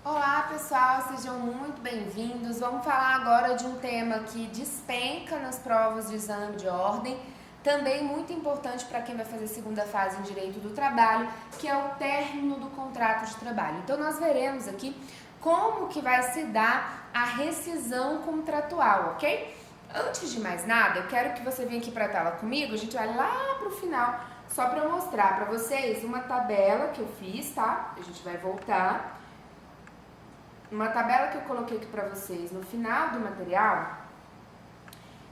Olá pessoal, sejam muito bem-vindos. Vamos falar agora de um tema que despenca nas provas de exame de ordem, também muito importante para quem vai fazer segunda fase em Direito do Trabalho, que é o término do contrato de trabalho. Então nós veremos aqui como que vai se dar a rescisão contratual, ok? Antes de mais nada, eu quero que você venha aqui para a tela comigo, a gente vai lá para o final, só para mostrar para vocês uma tabela que eu fiz, tá? A gente vai voltar. Uma tabela que eu coloquei aqui para vocês no final do material,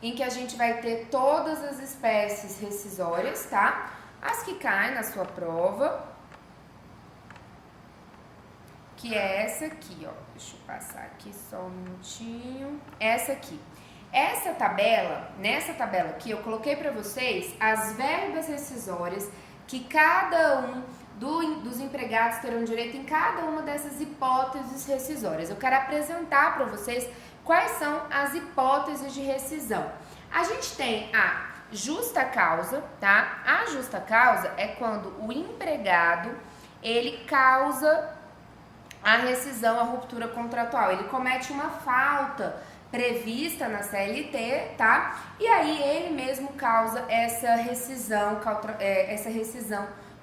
em que a gente vai ter todas as espécies rescisórias, tá? As que caem na sua prova, que é essa aqui, ó. Deixa eu passar aqui só um minutinho. Essa aqui. Essa tabela, nessa tabela aqui, eu coloquei para vocês as verbas rescisórias que cada um dos empregados terão direito em cada uma dessas hipóteses rescisórias. Eu quero apresentar para vocês quais são as hipóteses de rescisão. A gente tem a justa causa, tá? A justa causa é quando o empregado, ele causa a rescisão, a ruptura contratual. Ele comete uma falta prevista na CLT, tá? E aí ele mesmo causa essa rescisão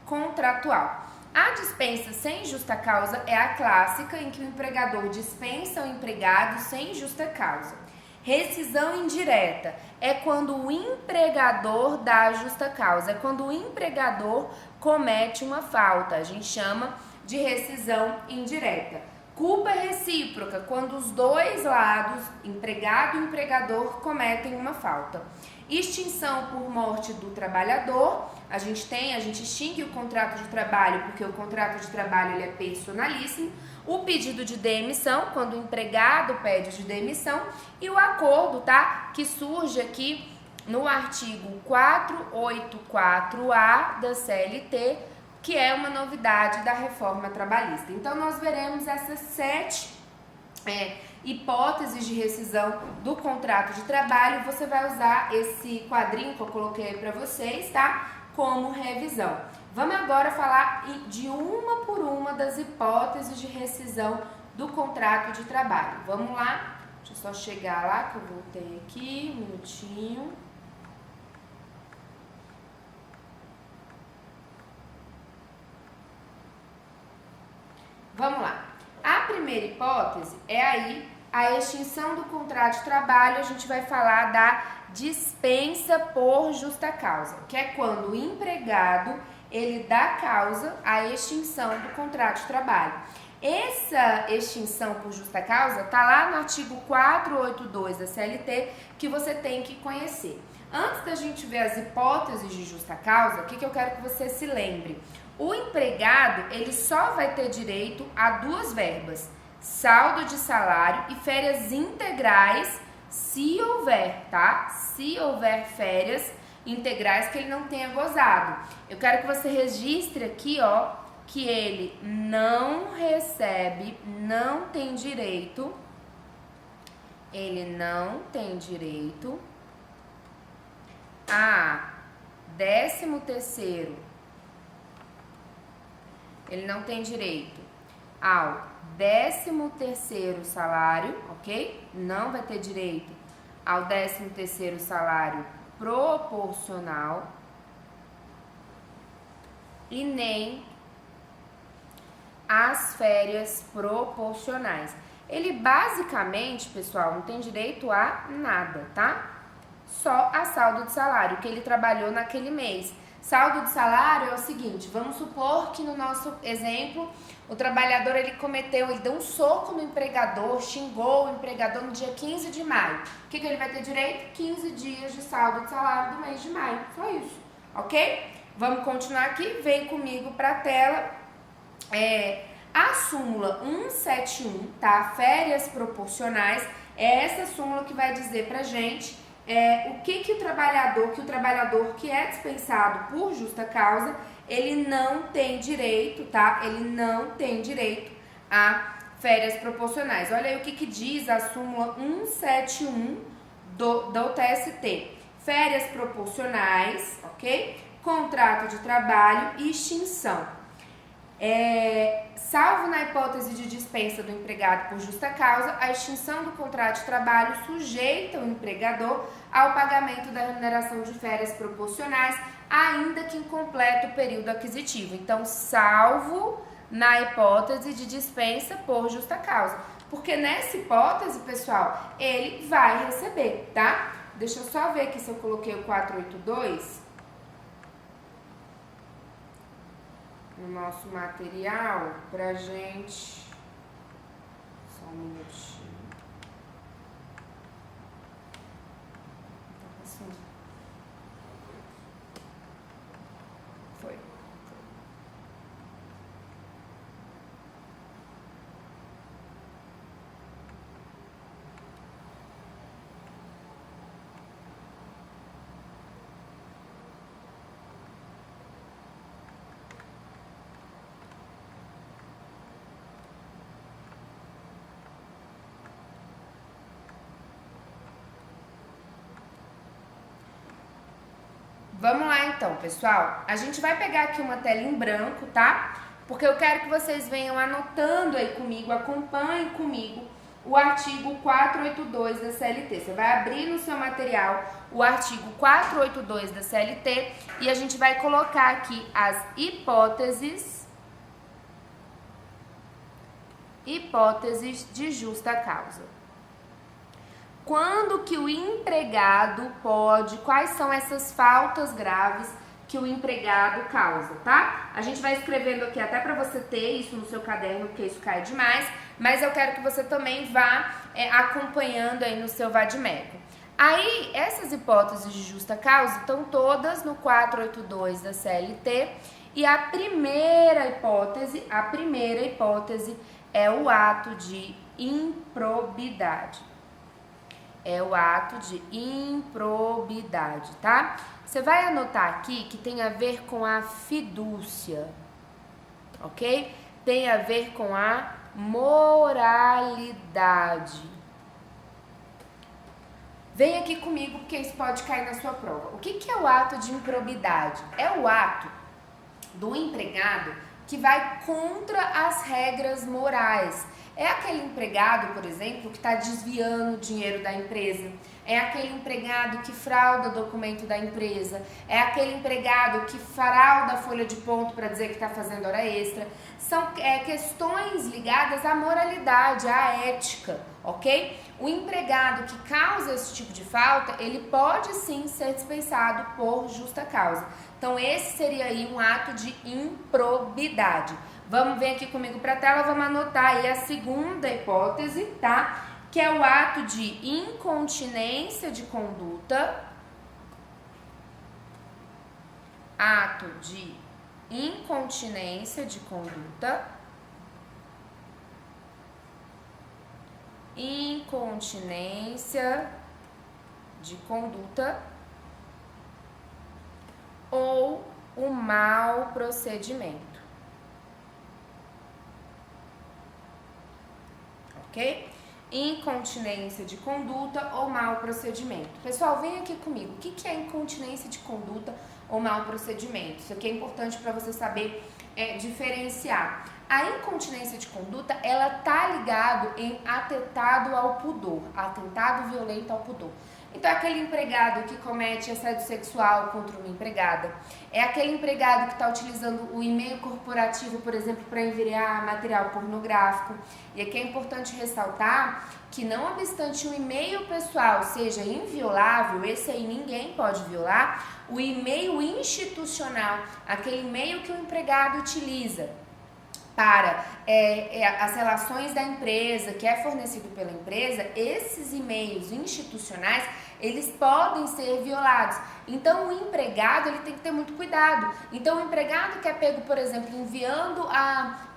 contratual. A dispensa sem justa causa é a clássica, em que o empregador dispensa o empregado sem justa causa. Rescisão indireta é quando o empregador dá a justa causa, é quando o empregador comete uma falta, a gente chama de rescisão indireta. Culpa recíproca, quando os dois lados, empregado e empregador, cometem uma falta. Extinção por morte do trabalhador, a gente extingue o contrato de trabalho, porque o contrato de trabalho ele é personalíssimo. O pedido de demissão, quando o empregado pede de demissão. E o acordo, tá? Que surge aqui no artigo 484A da CLT, que é uma novidade da reforma trabalhista. Então, nós veremos essas 7 hipóteses de rescisão do contrato de trabalho. Você vai usar esse quadrinho que eu coloquei aí para vocês, tá? Como revisão. Vamos agora falar de uma por uma das hipóteses de rescisão do contrato de trabalho. Vamos lá? Deixa eu só chegar lá que eu voltei aqui, um minutinho. Vamos lá. A primeira hipótese é aí a extinção do contrato de trabalho. A gente vai falar da dispensa por justa causa, que é quando o empregado ele dá causa à extinção do contrato de trabalho. Essa extinção por justa causa está lá no artigo 482 da CLT, que você tem que conhecer. Antes da gente ver as hipóteses de justa causa, o que eu quero que você se lembre? O empregado, ele só vai ter direito a 2 verbas, saldo de salário e férias integrais, se houver, tá? Se houver férias integrais que ele não tenha gozado. Eu quero que você registre aqui, ó, que ele não recebe, não tem direito, ele não tem direito a 13º, ele não tem direito ao 13º salário, ok? Não vai ter direito ao 13º salário proporcional e nem às férias proporcionais. Ele basicamente, pessoal, não tem direito a nada, tá? Só a saldo de salário que ele trabalhou naquele mês. Saldo de salário é o seguinte, vamos supor que no nosso exemplo, o trabalhador ele deu um soco no empregador, xingou o empregador no dia 15 de maio. O que ele vai ter direito? 15 dias de saldo de salário do mês de maio, só isso, ok? Vamos continuar aqui, vem comigo para a tela. A súmula 171, tá? Férias proporcionais, é essa súmula que vai dizer pra gente o que o trabalhador que é dispensado por justa causa, ele não tem direito, tá? Ele não tem direito a férias proporcionais. Olha aí o que diz a súmula 171 do TST. Férias proporcionais, ok? Contrato de trabalho e extinção. Salvo na hipótese de dispensa do empregado por justa causa, a extinção do contrato de trabalho sujeita o empregador ao pagamento da remuneração de férias proporcionais, ainda que incompleto o período aquisitivo. Então, salvo na hipótese de dispensa por justa causa. Porque nessa hipótese, pessoal, ele vai receber, tá? Deixa eu só ver aqui se eu coloquei o 482 no nosso material pra gente. Só um minutinho. Tá passando. Foi. Vamos lá então, pessoal. A gente vai pegar aqui uma tela em branco, tá? Porque eu quero que vocês venham anotando aí comigo, acompanhem comigo o artigo 482 da CLT. Você vai abrir no seu material o artigo 482 da CLT e a gente vai colocar aqui as hipóteses de justa causa. Quando que o empregado pode, quais são essas faltas graves que o empregado causa, tá? A gente vai escrevendo aqui até para você ter isso no seu caderno, porque isso cai demais, mas eu quero que você também vá acompanhando aí no seu Vadimeco. Aí, essas hipóteses de justa causa estão todas no 482 da CLT e a primeira hipótese é o ato de improbidade. É o ato de improbidade, tá? Você vai anotar aqui que tem a ver com a fidúcia, ok? Tem a ver com a moralidade. Vem aqui comigo porque isso pode cair na sua prova. O que é o ato de improbidade? É o ato do empregado que vai contra as regras morais. É aquele empregado, por exemplo, que está desviando o dinheiro da empresa. É aquele empregado que frauda documento da empresa. É aquele empregado que frauda a folha de ponto para dizer que está fazendo hora extra. São questões ligadas à moralidade, à ética, ok? O empregado que causa esse tipo de falta, ele pode sim ser dispensado por justa causa. Então, esse seria aí um ato de improbidade. Vamos ver aqui comigo para a tela, vamos anotar aí a segunda hipótese, tá? Que é o ato de incontinência de conduta. Ato de incontinência de conduta. Incontinência de conduta ou o mau procedimento. Ok? Incontinência de conduta ou mau procedimento. Pessoal, vem aqui comigo. O que é incontinência de conduta ou mau procedimento? Isso aqui é importante para você saber diferenciar. A incontinência de conduta, ela tá ligado em atentado ao pudor, atentado violento ao pudor. Então, é aquele empregado que comete assédio sexual contra uma empregada. É aquele empregado que está utilizando o e-mail corporativo, por exemplo, para enviar material pornográfico. E aqui é importante ressaltar que, não obstante o e-mail pessoal seja inviolável, esse aí ninguém pode violar, o e-mail institucional, aquele e-mail que o empregado utiliza para as relações da empresa, que é fornecido pela empresa, esses e-mails institucionais, eles podem ser violados. Então, o empregado, ele tem que ter muito cuidado. Então, o empregado que é pego, por exemplo, enviando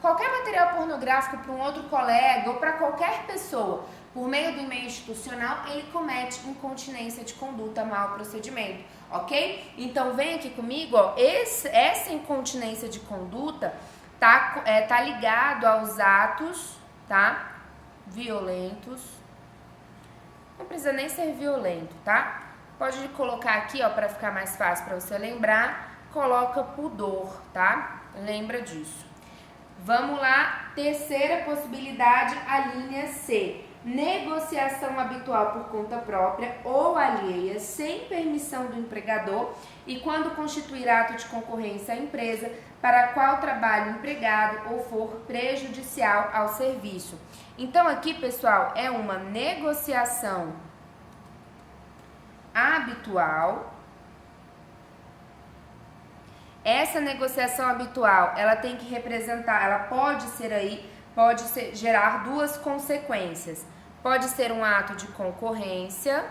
qualquer material pornográfico para um outro colega ou para qualquer pessoa, por meio do e-mail institucional, ele comete incontinência de conduta, mau procedimento, ok? Então, vem aqui comigo, ó, essa incontinência de conduta tá ligado aos atos, tá? Violentos. Não precisa nem ser violento, tá? Pode colocar aqui, ó, para ficar mais fácil para você lembrar, coloca pudor, tá? Lembra disso. Vamos lá, terceira possibilidade, a linha C. Negociação habitual por conta própria ou alheia, sem permissão do empregador e quando constituir ato de concorrência à empresa para a qual trabalhe o empregado ou for prejudicial ao serviço. Então aqui, pessoal, é uma negociação habitual. Essa negociação habitual, ela tem que representar, ela pode gerar duas consequências. Pode ser um ato de concorrência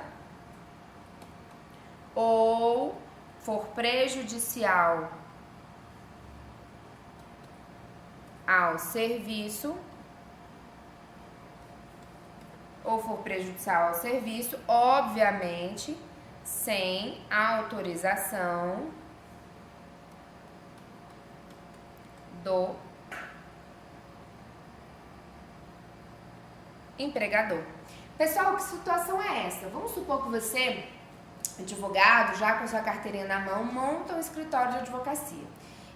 ou for prejudicial ao serviço, obviamente, sem autorização do empregador. Pessoal, que situação é essa? Vamos supor que você, advogado, já com sua carteirinha na mão, monta um escritório de advocacia.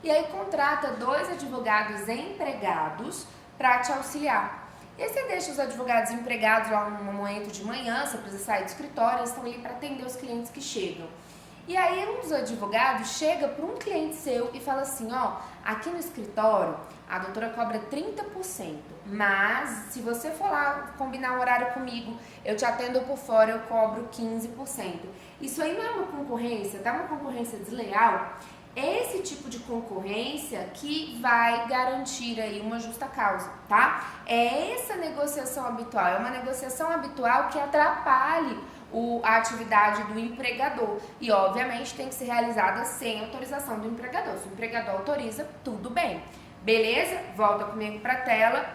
E aí contrata 2 advogados empregados para te auxiliar. E aí você deixa os advogados empregados lá no momento de manhã, você precisa sair do escritório, eles estão ali para atender os clientes que chegam. E aí um dos advogados chega para um cliente seu e fala assim, ó, aqui no escritório a doutora cobra 30%, mas se você for lá combinar um horário comigo, eu te atendo por fora, eu cobro 15%. Isso aí não é uma concorrência, tá? Uma concorrência desleal. É esse tipo de concorrência que vai garantir aí uma justa causa, tá? É essa negociação habitual, é uma negociação habitual que atrapalhe a atividade do empregador e, obviamente, tem que ser realizada sem autorização do empregador. Se o empregador autoriza, tudo bem. Beleza? Volta comigo para a tela.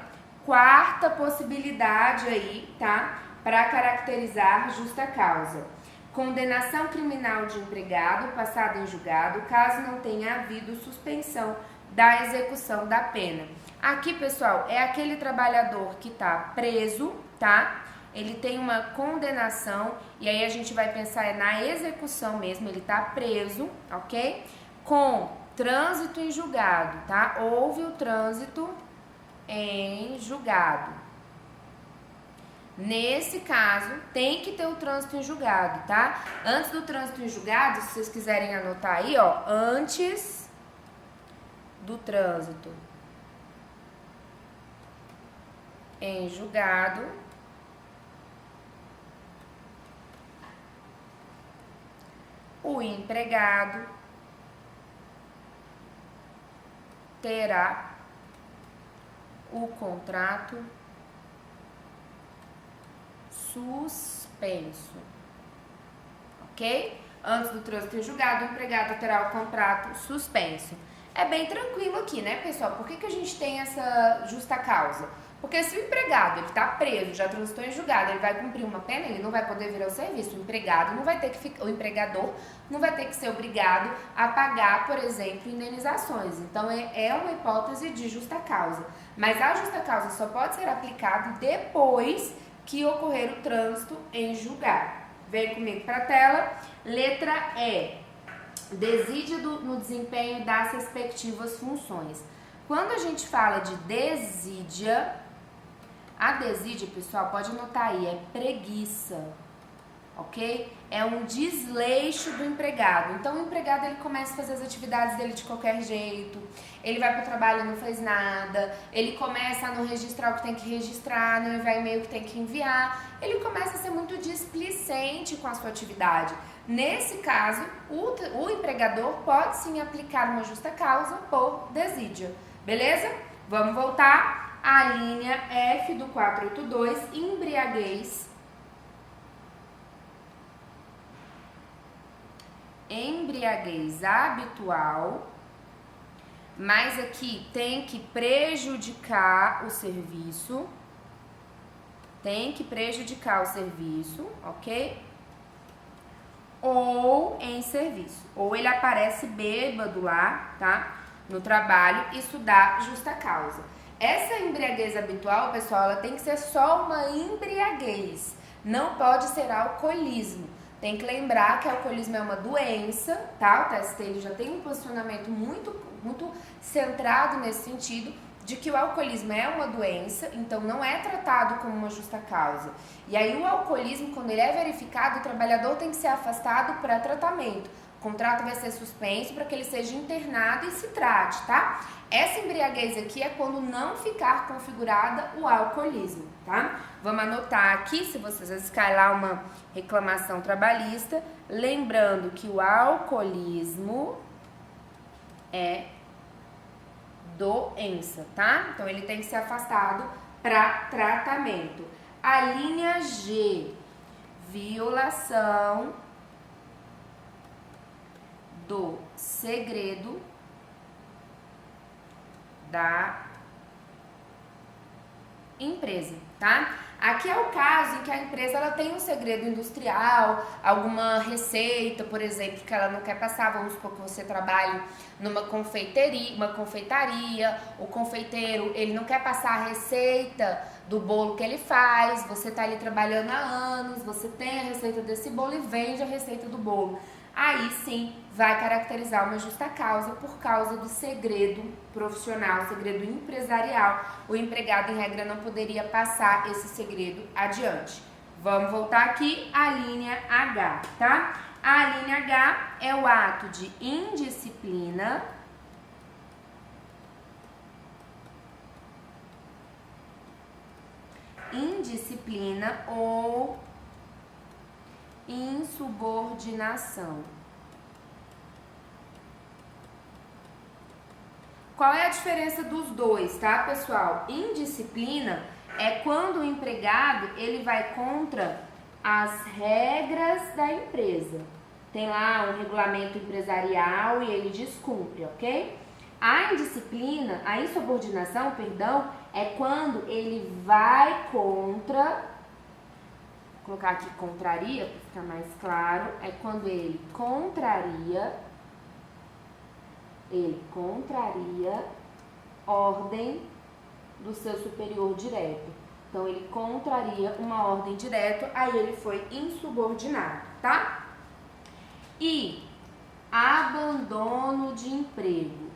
Quarta possibilidade aí, tá? Para caracterizar justa causa. Condenação criminal de empregado passada em julgado, caso não tenha havido suspensão da execução da pena. Aqui, pessoal, é aquele trabalhador que está preso, tá? Ele tem uma condenação e aí a gente vai pensar na execução mesmo, ele está preso, ok? Com trânsito em julgado, tá? Houve o trânsito em julgado. Nesse caso, tem que ter o trânsito em julgado, tá? Antes do trânsito em julgado, se vocês quiserem anotar aí, ó, antes do trânsito em julgado, o empregado terá o contrato suspenso, ok? Antes do trânsito em julgado, o empregado terá o contrato suspenso. É bem tranquilo aqui, né, pessoal? Por que a gente tem essa justa causa? Porque se o empregado ele está preso, já transitou em julgado, ele vai cumprir uma pena, ele não vai poder vir ao serviço. O empregado não vai ter que o empregador não vai ter que ser obrigado a pagar, por exemplo, indenizações. Então é uma hipótese de justa causa. Mas a justa causa só pode ser aplicada depois que ocorrer o trânsito em julgado. Vem comigo para a tela. Letra E. Desídia no desempenho das respectivas funções. Quando a gente fala de desídia, a desídia, pessoal, pode anotar aí, é preguiça, ok? É um desleixo do empregado. Então, o empregado, ele começa a fazer as atividades dele de qualquer jeito, ele vai para o trabalho e não faz nada, ele começa a não registrar o que tem que registrar, não enviar e-mail que tem que enviar, ele começa a ser muito displicente com a sua atividade. Nesse caso, o empregador pode sim aplicar uma justa causa por desídia, beleza? Vamos voltar à linha F do 482, embriaguez. Embriaguez habitual, mas aqui tem que prejudicar o serviço, ok? Ou em serviço, ou ele aparece bêbado lá, tá? No trabalho, isso dá justa causa. Essa embriaguez habitual, pessoal, ela tem que ser só uma embriaguez, não pode ser alcoolismo. Tem que lembrar que o alcoolismo é uma doença, tá? O TST ele já tem um posicionamento muito centrado nesse sentido, de que o alcoolismo é uma doença, então não é tratado como uma justa causa. E aí o alcoolismo, quando ele é verificado, o trabalhador tem que ser afastado para tratamento. O contrato vai ser suspenso para que ele seja internado e se trate, tá? Essa embriaguez aqui é quando não ficar configurada o alcoolismo, tá? Vamos anotar aqui, se vocês às vezes cai lá uma reclamação trabalhista, lembrando que o alcoolismo é doença, tá? Então ele tem que ser afastado para tratamento. A linha G, violação do segredo da empresa, tá? Aqui é o caso em que a empresa ela tem um segredo industrial, alguma receita, por exemplo, que ela não quer passar. Vamos supor que você trabalhe numa confeitaria, o confeiteiro ele não quer passar a receita do bolo que ele faz, você tá ali trabalhando há anos, você tem a receita desse bolo e vende a receita do bolo. Aí sim vai caracterizar uma justa causa por causa do segredo profissional, segredo empresarial. O empregado, em regra, não poderia passar esse segredo adiante. Vamos voltar aqui à linha H, tá? A linha H é o ato de indisciplina ou insubordinação. Qual é a diferença dos dois, tá, pessoal? Indisciplina é quando o empregado ele vai contra as regras da empresa. Tem lá um regulamento empresarial e ele descumpre, ok? A indisciplina, a insubordinação, perdão, é quando ele vai contra, vou colocar aqui contraria para ficar mais claro, é quando ele contraria ordem do seu superior direto. Então, ele contraria uma ordem direta, aí ele foi insubordinado, tá? E abandono de emprego.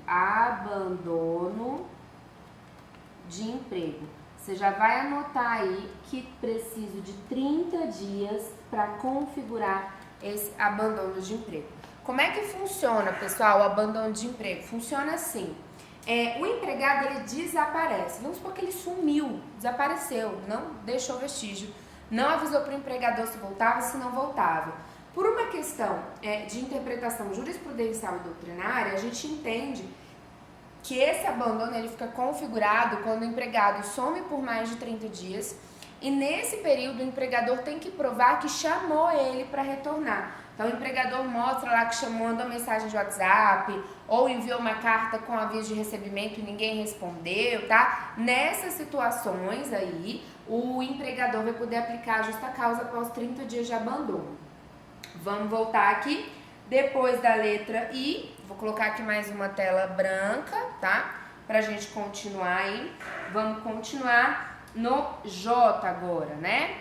Você já vai anotar aí que preciso de 30 dias para configurar esse abandono de emprego. Como é que funciona, pessoal, o abandono de emprego? Funciona assim. O empregado, ele desaparece. Vamos supor que ele sumiu, desapareceu, não deixou vestígio, não avisou para o empregador se voltava, se não voltava. Por uma questão de interpretação jurisprudencial e doutrinária, a gente entende que esse abandono ele fica configurado quando o empregado some por mais de 30 dias e nesse período o empregador tem que provar que chamou ele para retornar. Então, o empregador mostra lá que chamou, mandou mensagem de WhatsApp ou enviou uma carta com aviso de recebimento e ninguém respondeu, tá? Nessas situações aí, o empregador vai poder aplicar a justa causa após 30 dias de abandono. Vamos voltar aqui. Depois da letra I, vou colocar aqui mais uma tela branca, tá? Pra gente continuar aí. Vamos continuar no J agora, né?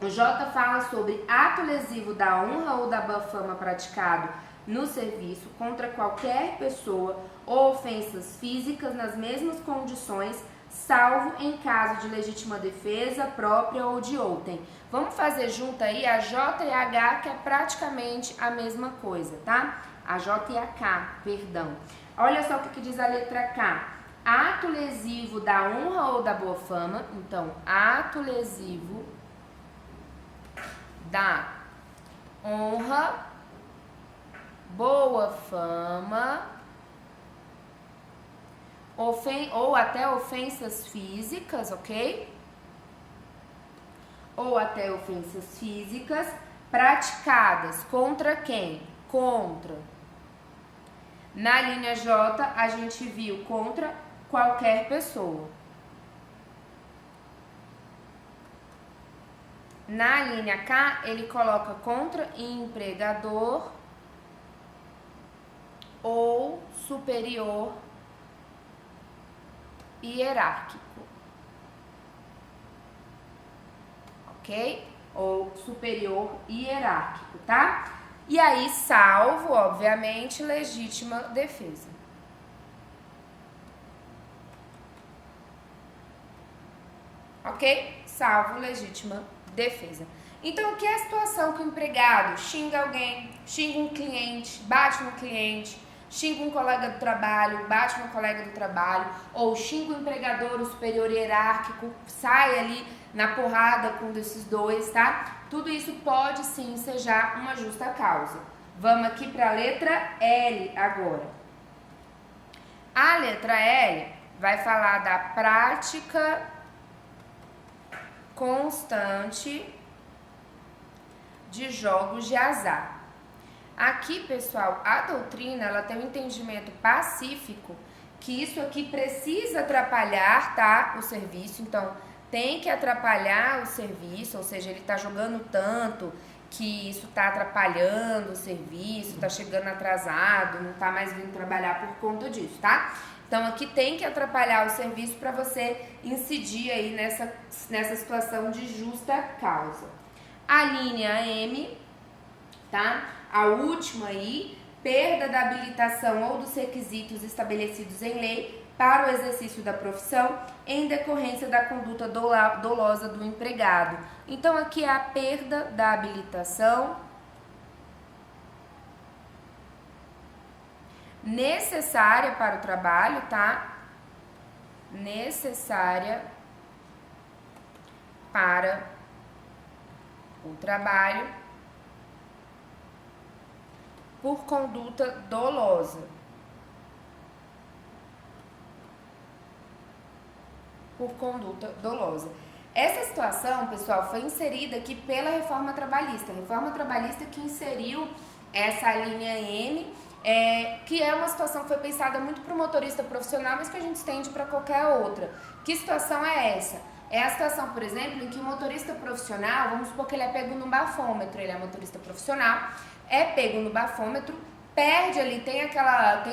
O J fala sobre ato lesivo da honra ou da boa fama praticado no serviço contra qualquer pessoa ou ofensas físicas nas mesmas condições, salvo em caso de legítima defesa própria ou de outrem. Vamos fazer junto aí a J e a H, que é praticamente a mesma coisa, tá? A J e a K, perdão. Olha só o que diz a letra K. Ato lesivo da honra ou da boa fama. Então, ato lesivo da honra, boa fama, ou até ofensas físicas, ok? Ou até ofensas físicas praticadas contra quem? Contra. Na linha J, a gente viu contra qualquer pessoa. Na linha K, ele coloca contra empregador ou superior hierárquico. Ok? Ou superior hierárquico, tá? E aí, salvo, obviamente, legítima defesa. ok? Salvo legítima defesa. Então, o que é a situação que o empregado xinga alguém, xinga um cliente, bate no cliente, xinga um colega do trabalho, bate no colega do trabalho, ou xinga o empregador, o superior hierárquico, sai ali na porrada com um desses dois, tá? Tudo isso pode sim ensejar uma justa causa. Vamos aqui para a letra L agora. A letra L vai falar da prática constante de jogos de azar. Aqui, pessoal, a doutrina ela tem um entendimento pacífico que isso aqui precisa atrapalhar, tá, o serviço. Então, tem que atrapalhar o serviço, ou seja, ele está jogando tanto que isso está atrapalhando o serviço, está chegando atrasado, não está mais vindo trabalhar por conta disso, tá? Então, aqui tem que atrapalhar o serviço para você incidir aí nessa situação de justa causa. A linha M, tá? A última aí, perda da habilitação ou dos requisitos estabelecidos em lei para o exercício da profissão em decorrência da conduta dolosa do empregado. Então, aqui é a perda da habilitação necessária para o trabalho, tá? Necessária para o trabalho por conduta dolosa. Por conduta dolosa. Essa situação, pessoal, foi inserida aqui pela reforma trabalhista. A reforma trabalhista que inseriu essa linha M, que é uma situação que foi pensada muito para o motorista profissional, mas que a gente estende para qualquer outra. Que situação é essa? É a situação, por exemplo, em que o motorista profissional, vamos supor que ele é pego no bafômetro, ele é motorista profissional, é pego no bafômetro, perde ali, tem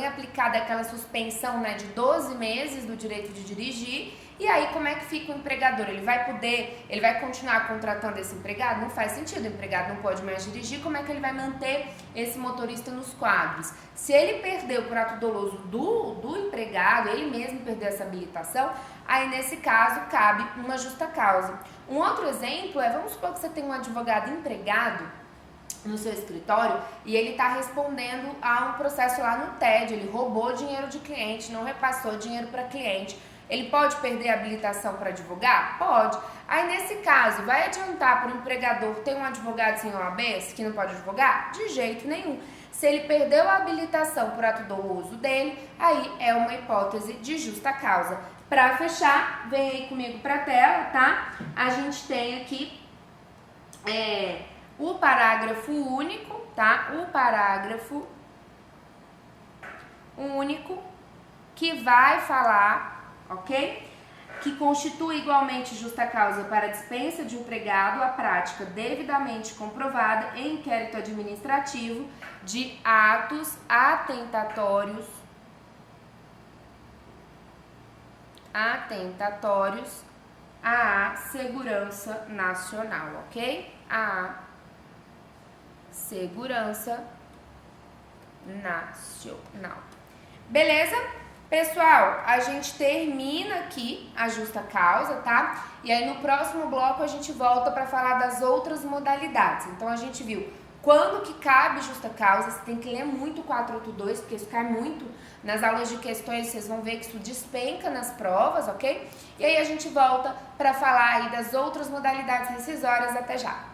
aplicado aquela suspensão, né, de 12 meses do direito de dirigir. E aí, como é que fica o empregador? Ele vai continuar contratando esse empregado? Não faz sentido, o empregado não pode mais dirigir, como é que ele vai manter esse motorista nos quadros? Se ele perdeu por ato doloso do empregado, ele mesmo perdeu essa habilitação, aí nesse caso cabe uma justa causa. Um outro exemplo é, vamos supor que você tem um advogado empregado no seu escritório e ele está respondendo a um processo lá no TED, ele roubou dinheiro de cliente, não repassou dinheiro para cliente. Ele pode perder a habilitação para advogar? Pode. Aí, nesse caso, vai adiantar para o empregador ter um advogado sem OAB que não pode advogar? De jeito nenhum. Se ele perdeu a habilitação por ato doloso dele, aí é uma hipótese de justa causa. Para fechar, vem aí comigo para a tela, tá? A gente tem aqui o parágrafo único, tá? O parágrafo único que vai falar, ok? Que constitui igualmente justa causa para a dispensa de empregado a prática devidamente comprovada em inquérito administrativo de atos atentatórios à segurança nacional, ok? À segurança nacional. Beleza? Pessoal, a gente termina aqui a justa causa, tá? E aí no próximo bloco a gente volta para falar das outras modalidades. Então a gente viu quando que cabe justa causa, você tem que ler muito o 482, porque isso cai muito nas aulas de questões, vocês vão ver que isso despenca nas provas, ok? E aí a gente volta para falar aí das outras modalidades rescisórias. Até já!